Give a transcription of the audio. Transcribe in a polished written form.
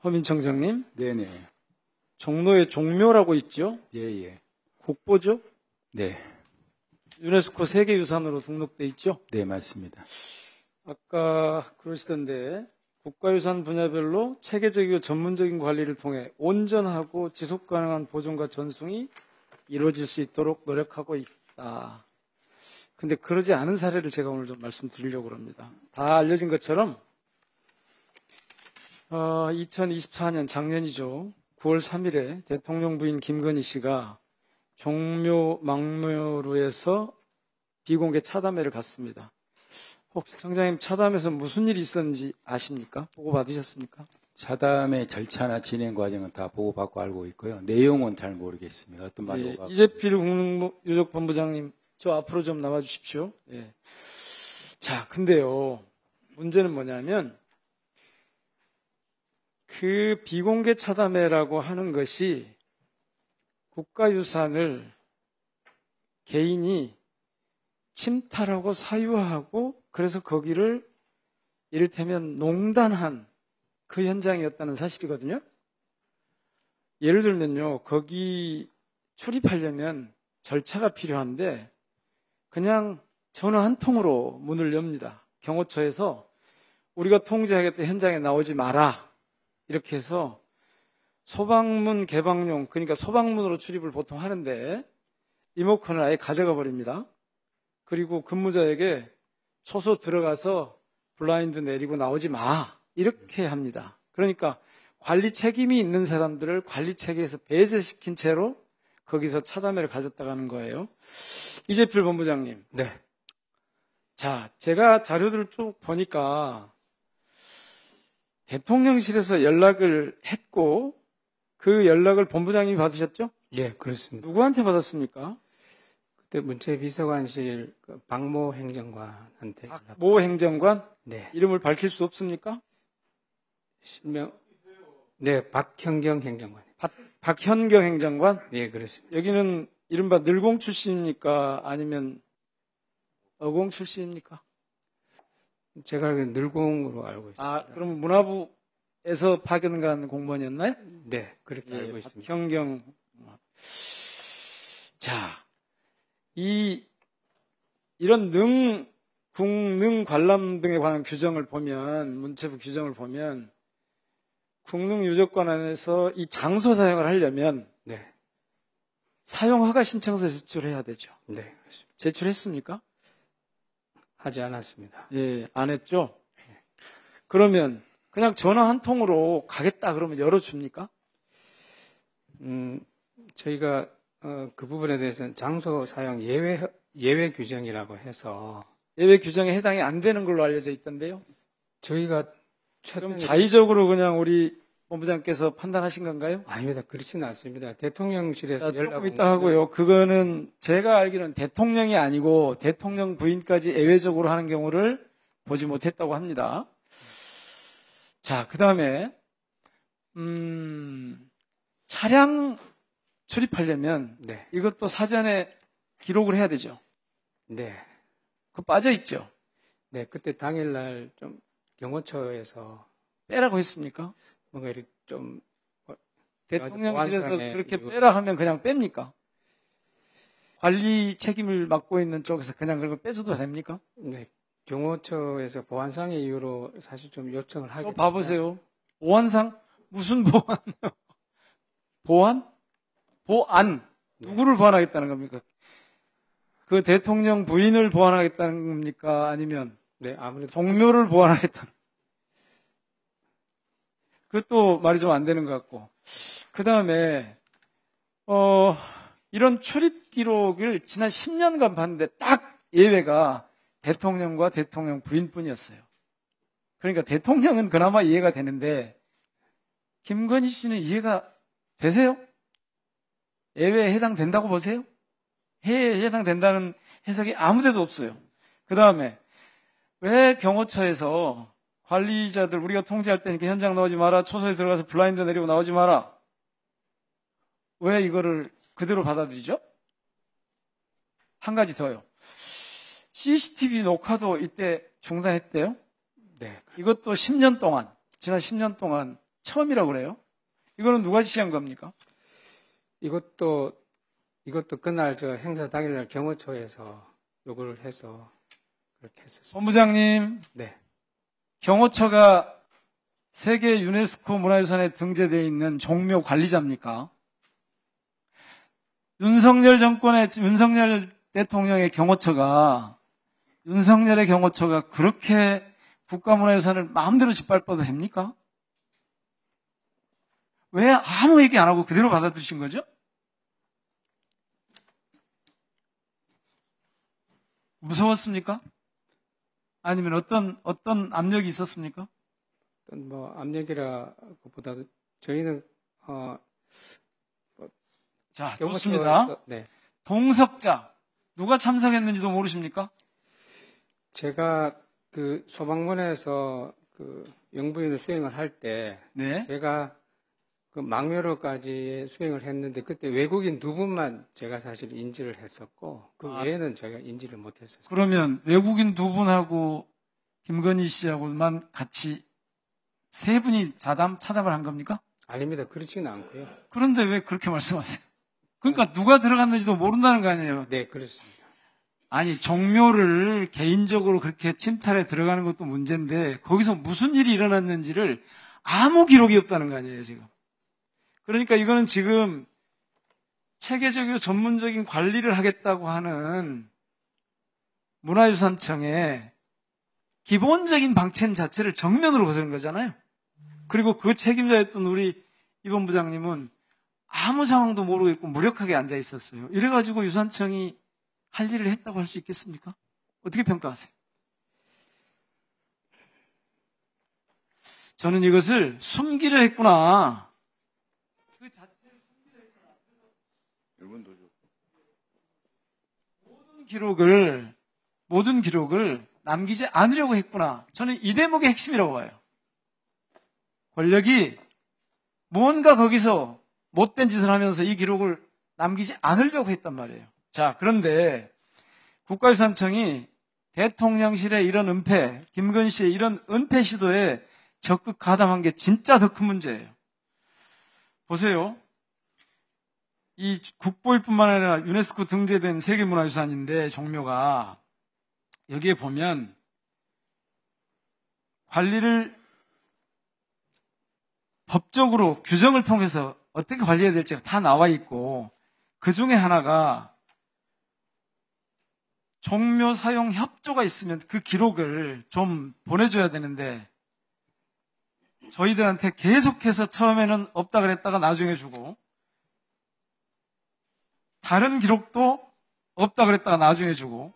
허민청장님, 네네. 종로에 종묘라고 있죠? 예예. 국보죠? 네. 유네스코 세계유산으로 등록돼 있죠? 네, 맞습니다. 아까 그러시던데 국가유산 분야별로 체계적이고 전문적인 관리를 통해 온전하고 지속가능한 보존과 전승이 이루어질 수 있도록 노력하고 있다. 근데 그러지 않은 사례를 제가 오늘 좀 말씀드리려고 합니다. 다 알려진 것처럼 2024년 작년이죠. 9월 3일에 대통령 부인 김건희 씨가 종묘 망묘루에서 비공개 차담회를 갔습니다. 혹시 청장님 차담에서 무슨 일이 있었는지 아십니까? 보고 받으셨습니까? 차담의 절차나 진행 과정은 다 보고받고 알고 있고요. 내용은 잘 모르겠습니다. 어떤 말로 예, 이재필 국무유족본부장님 저 앞으로 좀 나와 주십시오. 예. 자, 근데요. 문제는 뭐냐면 그 비공개 차담회라고 하는 것이 국가유산을 개인이 침탈하고 사유하고 그래서 거기를 이를테면 농단한 그 현장이었다는 사실이거든요. 예를 들면요. 거기 출입하려면 절차가 필요한데 그냥 전화 한 통으로 문을 엽니다. 경호처에서 우리가 통제하겠다 현장에 나오지 마라. 이렇게 해서 소방문 개방용, 그러니까 소방문으로 출입을 보통 하는데 리모컨을 아예 가져가 버립니다. 그리고 근무자에게 초소 들어가서 블라인드 내리고 나오지 마. 이렇게 합니다. 그러니까 관리 책임이 있는 사람들을 관리 체계에서 배제시킨 채로 거기서 차담회를 가졌다고 하는 거예요. 이재필 본부장님. 네. 자, 제가 자료들을 쭉 보니까 대통령실에서 연락을 했고 그 연락을 본부장님이 받으셨죠? 예, 그렇습니다. 누구한테 받았습니까? 그때 문체비서관실 박모 행정관한테. 모 행정관? 네. 이름을 밝힐 수 없습니까? 실명. 네, 박현경 행정관. 박현경 행정관? 예, 그렇습니다. 여기는 이른바 늘공 출신입니까? 아니면 어공 출신입니까? 제가 늘공으로 알고 있습니다. 아, 그럼 문화부에서 파견 간 공무원이었나요? 네, 그렇게 예, 알고 있습니다. 박현경. 자, 이런 국능 관람 등에 관한 규정을 보면, 문체부 규정을 보면, 국능유적관 안에서 이 장소 사용을 하려면, 네. 사용허가 신청서 제출해야 되죠. 네, 그렇습니다. 제출했습니까? 하지 않았습니다. 예, 안 했죠? 그러면, 그냥 전화 한 통으로 가겠다 그러면 열어줍니까? 저희가, 그 부분에 대해서는 장소 사용 예외 규정이라고 해서. 예외 규정에 해당이 안 되는 걸로 알려져 있던데요? 저희가 그럼 자의적으로 그냥 우리 본부장께서 판단하신 건가요? 아닙니다. 그렇지는 않습니다. 대통령실에서 자, 연락 조금 이따 하고요. 그거는 제가 알기로는 대통령이 아니고 대통령 부인까지 예외적으로 하는 경우를 보지 못했다고 합니다. 자, 그 다음에 차량 출입하려면 네. 이것도 사전에 기록을 해야 되죠. 네. 그거 빠져 있죠. 네, 그때 당일날 좀 경호처에서 빼라고 했습니까? 뭔가 이렇게 좀 대통령실에서 보안상에 그렇게 이거- 빼라 하면 그냥 뺍니까? 관리 책임을 맡고 있는 쪽에서 그냥 그런 거 빼줘도 됩니까? 네, 경호처에서 보안상의 이유로 사실 좀 요청을 하게 또 봐보세요. 보안상? 무슨 보안? 보안? 보안. 누구를 보안하겠다는 겁니까? 그 대통령 부인을 보안하겠다는 겁니까? 아니면 네, 아무래도 종묘를 보안하겠다는. 그것도 말이 좀 안 되는 것 같고. 그 다음에, 이런 출입 기록을 지난 10년간 봤는데 딱 예외가 대통령과 대통령 부인뿐이었어요. 그러니까 대통령은 그나마 이해가 되는데, 김건희 씨는 이해가 되세요? 예외에 해당된다고 보세요? 해외에 해당된다는 해석이 아무데도 없어요. 그 다음에, 왜 경호처에서 관리자들 우리가 통제할 때니까 현장 나오지 마라. 초소에 들어가서 블라인드 내리고 나오지 마라. 왜 이거를 그대로 받아들이죠? 한 가지 더요. CCTV 녹화도 이때 중단했대요. 네, 이것도 10년 동안, 지난 10년 동안 처음이라고 그래요. 이거는 누가 지시한 겁니까? 이것도 그날 저 행사 당일날 경호처에서 요구를 해서 그렇게 했었습니다. 본부장님, 네. 경호처가 세계 유네스코 문화유산에 등재되어 있는 종묘 관리자입니까? 윤석열 대통령의 경호처가, 윤석열의 경호처가 그렇게 국가문화유산을 마음대로 짓밟아도 됩니까? 왜 아무 얘기 안 하고 그대로 받아들이신 거죠? 무서웠습니까? 아니면 어떤 압력이 있었습니까? 어떤 뭐 압력이라고보다도 저희는 자, 경호처에서- 좋습니다. 네. 동석자, 누가 참석했는지도 모르십니까? 제가 그 소방관에서 그 영부인을 수행을 할 때 네. 제가 그 망묘로까지 수행을 했는데 그때 외국인 2분만 제가 사실 인지를 했었고 그 외에는 제가 인지를 못했었어요. 그러면 외국인 2분하고 김건희 씨하고만 같이 3분이 차담을 한 겁니까? 아닙니다. 그렇지는 않고요. 그런데 왜 그렇게 말씀하세요? 그러니까 누가 들어갔는지도 모른다는 거 아니에요? 네, 그렇습니다. 아니, 종묘를 개인적으로 그렇게 침탈해 들어가는 것도 문제인데 거기서 무슨 일이 일어났는지를 아무 기록이 없다는 거 아니에요, 지금. 그러니까 이거는 지금 체계적이고 전문적인 관리를 하겠다고 하는 문화유산청의 기본적인 방침 자체를 정면으로 거스른 거잖아요. 그리고 그 책임자였던 우리 이 본부장님은 아무 상황도 모르고 있고 무력하게 앉아 있었어요. 이래가지고 유산청이 할 일을 했다고 할 수 있겠습니까? 어떻게 평가하세요? 저는 이것을 숨기려 했구나. 그 자체를 숨기려 했구나. 모든 기록을 남기지 않으려고 했구나. 저는 이 대목의 핵심이라고 봐요. 권력이 뭔가 거기서 못된 짓을 하면서 이 기록을 남기지 않으려고 했단 말이에요. 자, 그런데 국가유산청이 대통령실의 이런 은폐, 김건희 씨의 이런 은폐 시도에 적극 가담한 게 진짜 더 큰 문제예요. 보세요. 이 국보일뿐만 아니라 유네스코 등재된 세계문화유산인데 종묘가 여기에 보면 관리를 법적으로 규정을 통해서 어떻게 관리해야 될지가 다 나와 있고 그 중에 하나가 종묘 사용 협조가 있으면 그 기록을 좀 보내줘야 되는데 저희들한테 계속해서 처음에는 없다 그랬다가 나중에 주고 다른 기록도 없다 그랬다가 나중에 주고